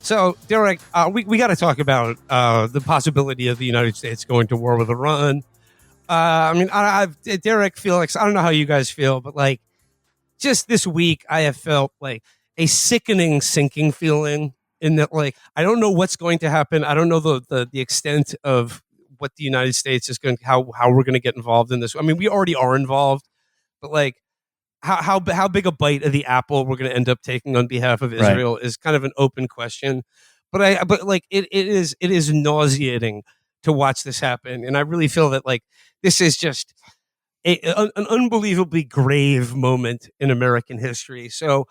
So, Derek, we got to talk about the possibility of the United States going to war with Iran. Derek, Felix, I don't know how you guys feel, but like just this week, I have felt like a sickening, sinking feeling in that, like, I don't know what's going to happen. I don't know the extent of what the United States is going, how we're going to get involved in this. I mean, we already are involved, but like, how big a bite of the apple we're going to end up taking on behalf of Right. Israel is kind of an open question. But it is nauseating to watch this happen, and I really feel that like this is just an unbelievably grave moment in American history. So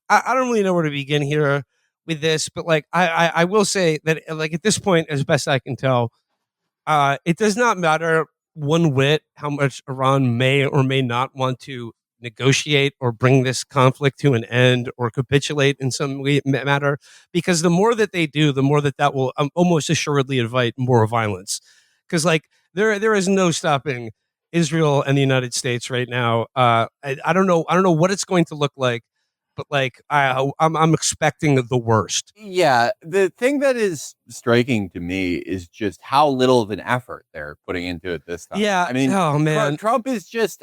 I don't really know where to begin here with this, but like I will say that like at this point, as best I can tell, it does not matter one whit how much Iran may or may not want to negotiate or bring this conflict to an end or capitulate in some way matter, because the more that they do, the more that will almost assuredly invite more violence. Because like there is no stopping Israel and the United States right now. I don't know what it's going to look like, but like I'm expecting the worst. Yeah, the thing that is striking to me is just how little of an effort they're putting into it this time. Yeah. I mean, Oh man. Trump is just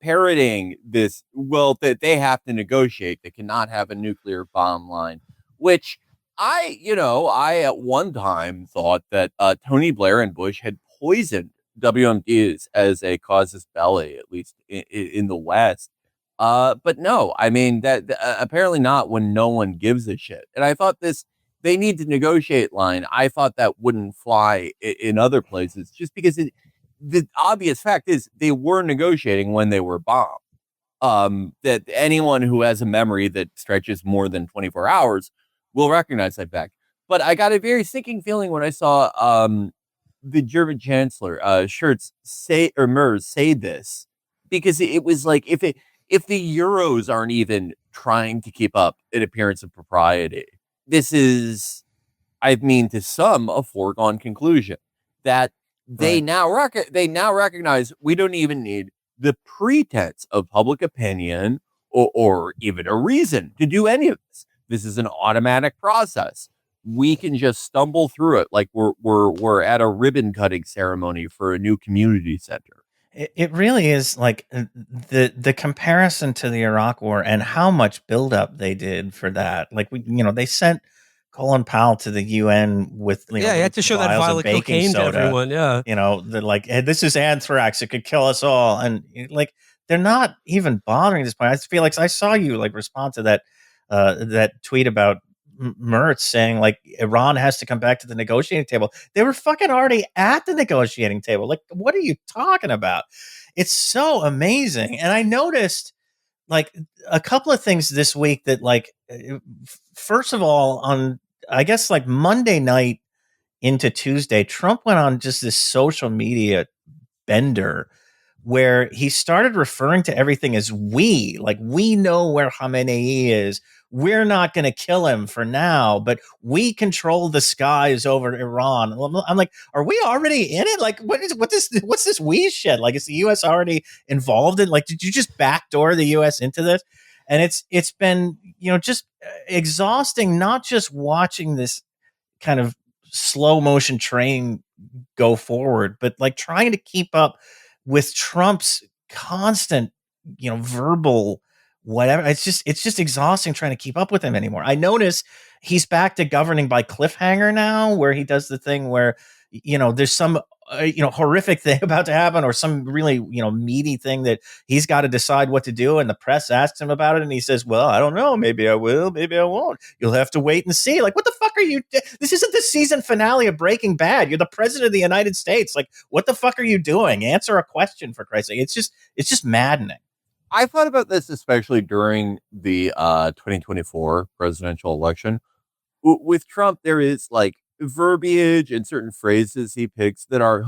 parroting this, well, that they have to negotiate. They cannot have a nuclear bomb line, which I at one time thought that Tony Blair and Bush had poisoned WMDs as a casus belli, at least in the West. But no, I mean apparently not when no one gives a shit. And I thought they need to negotiate line. I thought that wouldn't fly in other places just because the obvious fact is they were negotiating when they were bombed. That anyone who has a memory that stretches more than 24 hours will recognize that fact. But I got a very sinking feeling when I saw the German Chancellor Merz say this, because it was like if the Euros aren't even trying to keep up an appearance of propriety, this is, I mean, to some, a foregone conclusion that they now recognize we don't even need the pretense of public opinion or even a reason to do any of this. This is an automatic process. We can just stumble through it like we're at a ribbon cutting ceremony for a new community center. It really is like the comparison to the Iraq War and how much buildup they did for that. Like they sent Colin Powell to the UN with You had to show that vial of cocaine soda, to everyone. Yeah, they're like, hey, this is anthrax; it could kill us all. And like they're not even bothering at this point. I feel like I saw you like respond to that tweet about Mertz saying like Iran has to come back to the negotiating table. They were fucking already at the negotiating table. Like, what are you talking about? It's so amazing. And I noticed like a couple of things this week that like, first of all, on I guess like Monday night into Tuesday, Trump went on just this social media bender where he started referring to everything as we, like we know where Khamenei is. We're not going to kill him for now, but we control the skies over Iran. I'm like, are we already in it? Like, what's this we shit? Like, is the U.S. already involved in? Like, did you just backdoor the U.S. into this? And it's been just exhausting, not just watching this kind of slow motion train go forward, but like trying to keep up with Trump's constant, verbal whatever. It's just exhausting trying to keep up with him anymore. I notice he's back to governing by cliffhanger now, where he does the thing where there's some horrific thing about to happen, or some really meaty thing that he's got to decide what to do, and the press asks him about it, and he says, well, I don't know, maybe I will, maybe I won't, you'll have to wait and see. Like, what the fuck are you, this isn't the season finale of Breaking Bad. You're the president of the United States. Like, what the fuck are you doing? Answer a question, for Christ's sake. It's just maddening. I thought about this especially during the 2024 presidential election. With Trump, there is like verbiage and certain phrases he picks that are,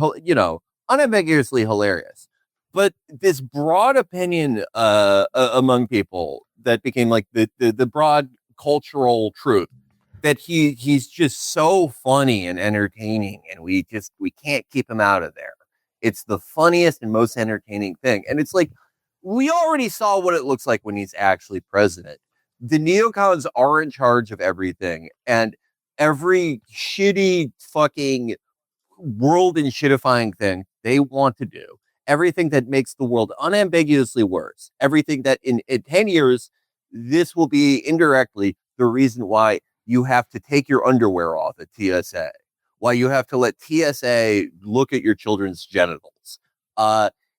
unambiguously hilarious. But this broad opinion among people that became like the broad cultural truth that he's just so funny and entertaining, and we can't keep him out of there. It's the funniest and most entertaining thing. And it's like, we already saw what it looks like when he's actually president. The neocons are in charge of everything, and every shitty fucking world and shitifying thing they want to do, everything that makes the world unambiguously worse, everything that in 10 years, this will be indirectly the reason why you have to take your underwear off at TSA, why you have to let TSA look at your children's genitals.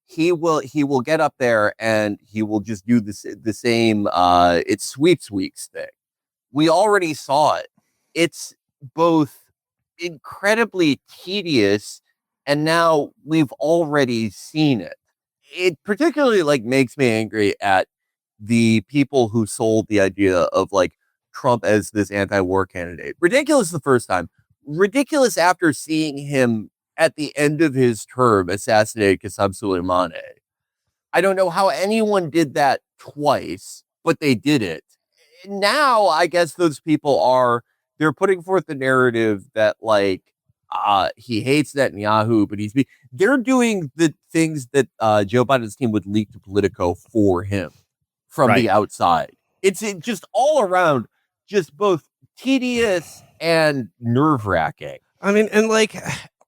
He will get up there and he will just do the same it's sweeps weeks thing. We already saw it. It's both incredibly tedious, and now we've already seen it. It particularly like makes me angry at the people who sold the idea of like Trump as this anti-war candidate. Ridiculous the first time. Ridiculous after seeing him at the end of his term assassinate Qasem Soleimani. I don't know how anyone did that twice, but they did it. Now, I guess those people they're putting forth the narrative that like he hates Netanyahu, but they're doing the things that Joe Biden's team would leak to Politico for him from the outside. It's just all around, just both tedious and nerve-wracking. I mean, and like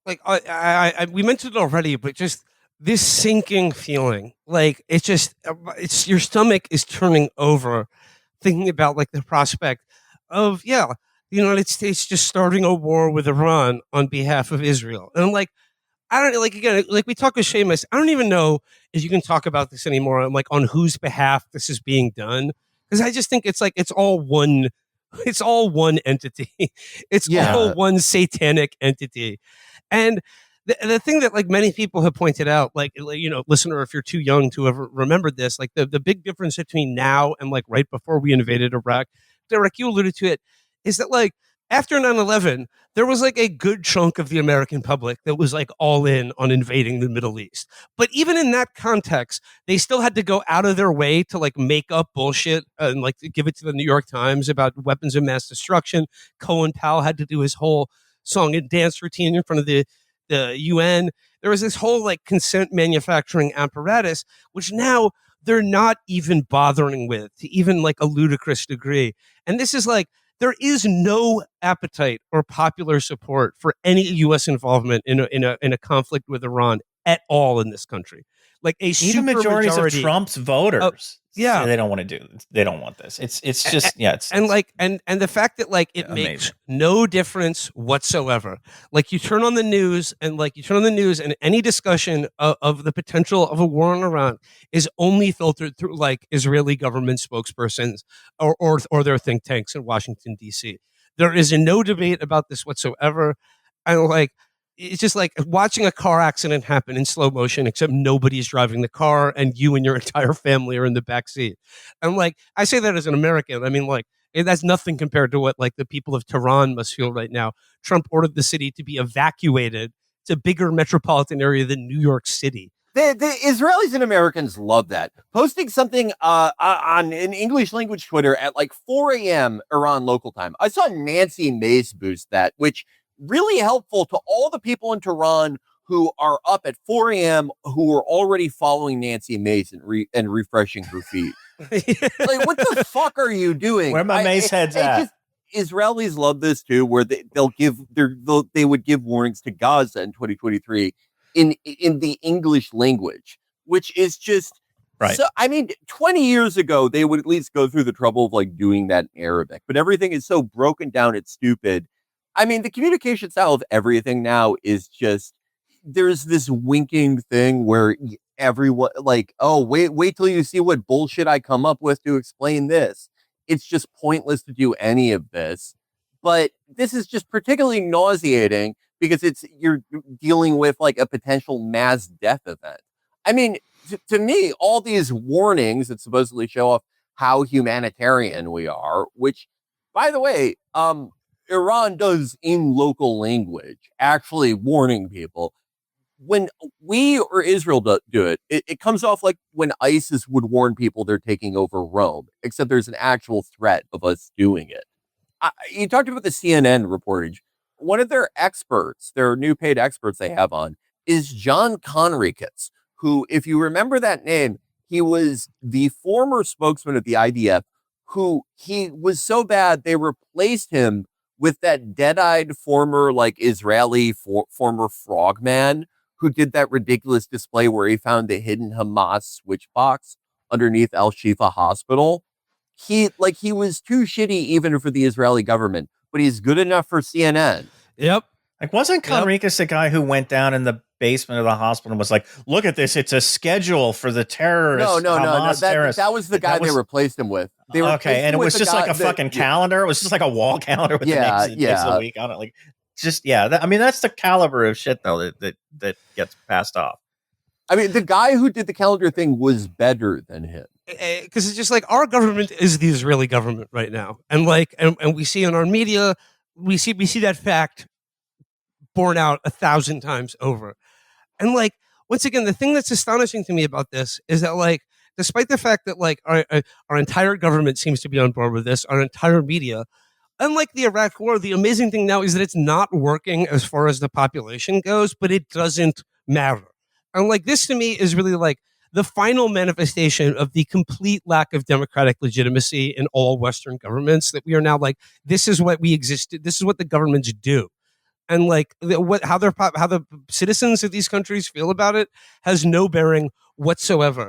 we mentioned it already, but just this sinking feeling, like it's your stomach is turning over, thinking about like the prospect of the United States just starting a war with Iran on behalf of Israel, and I'm like, I don't like again, like we talk with Seamus. I don't even know if you can talk about this anymore. I'm like on whose behalf this is being done, because I just think it's like it's all one entity. It's all one satanic entity, and the thing that like many people have pointed out, like listener, if you're too young to have remembered this, like the big difference between now and like right before we invaded Iraq, Derek, you alluded to it, is that like after 9/11, there was like a good chunk of the American public that was like all in on invading the Middle East. But even in that context, they still had to go out of their way to like make up bullshit and like to give it to the New York Times about weapons of mass destruction. Colin Powell had to do his whole song and dance routine in front of the UN. There was this whole like consent manufacturing apparatus, which now they're not even bothering with to even like a ludicrous degree. And this is like, there is no appetite or popular support for any U.S. involvement in a conflict with Iran at all in this country. Like even majorities of Trump's voters, say they don't want to they don't want this. It's just and the fact that like it makes no difference whatsoever. Like you turn on the news and any discussion of the potential of a war in Iran is only filtered through like Israeli government spokespersons or their think tanks in Washington D.C. There is no debate about this whatsoever. And like it's just like watching a car accident happen in slow motion, except nobody's driving the car and you and your entire family are in the back seat. And like, I say that as an American. I mean, like, that's nothing compared to what like the people of Tehran must feel right now. Trump ordered the city to be evacuated. It's a bigger metropolitan area than New York City. The Israelis and Americans love that. Posting something on an English language Twitter at like 4 a.m. Iran local time. I saw Nancy Mace boost that, which really helpful to all the people in Tehran who are up at 4 a.m. who are already following Nancy Mace and refreshing her feed. Like, what the fuck are you doing? Where my Mace heads at? Israelis love this too, where they would give warnings to Gaza in 2023 in the English language, which is just right. So, I mean, 20 years ago, they would at least go through the trouble of like doing that in Arabic, but everything is so broken down, it's stupid. I mean, the communication style of everything now is just, there's this winking thing where everyone like, oh, wait till you see what bullshit I come up with to explain this. It's just pointless to do any of this. But this is just particularly nauseating because you're dealing with like a potential mass death event. I mean, to me, all these warnings that supposedly show off how humanitarian we are, which, by the way, Iran does in local language, actually warning people. When we or Israel do it, it comes off like when ISIS would warn people they're taking over Rome, except there's an actual threat of us doing it. You talked about the CNN reportage. One of their experts, their new paid experts they have on, is John Conricus, who, if you remember that name, he was the former spokesman of the IDF, who he was so bad they replaced him with that dead-eyed former like Israeli former frogman who did that ridiculous display where he found the hidden Hamas switch box underneath Al Shifa Hospital. He was too shitty even for the Israeli government, but he's good enough for CNN. Yep. Like, wasn't Conricus the guy who went down in the basement of the hospital and was like, "Look at this! It's a schedule for the terrorists." No. That was the guy they replaced him with. Okay, and it was just like a fucking calendar. It was just like a wall calendar with the names of the week on it. Like, just I mean, that's the caliber of shit though that gets passed off. I mean, the guy who did the calendar thing was better than him. Because it's just like our government is the Israeli government right now, and like, and we see in our media, we see that fact borne out 1,000 times over. And like, once again, the thing that's astonishing to me about this is that like, despite the fact that like our entire government seems to be on board with this, our entire media, unlike the Iraq War, the amazing thing now is that it's not working as far as the population goes, but it doesn't matter. And like, this to me is really like the final manifestation of the complete lack of democratic legitimacy in all Western governments, that we are now like, this is what we existed. This is what the governments do. And like how the citizens of these countries feel about it has no bearing whatsoever.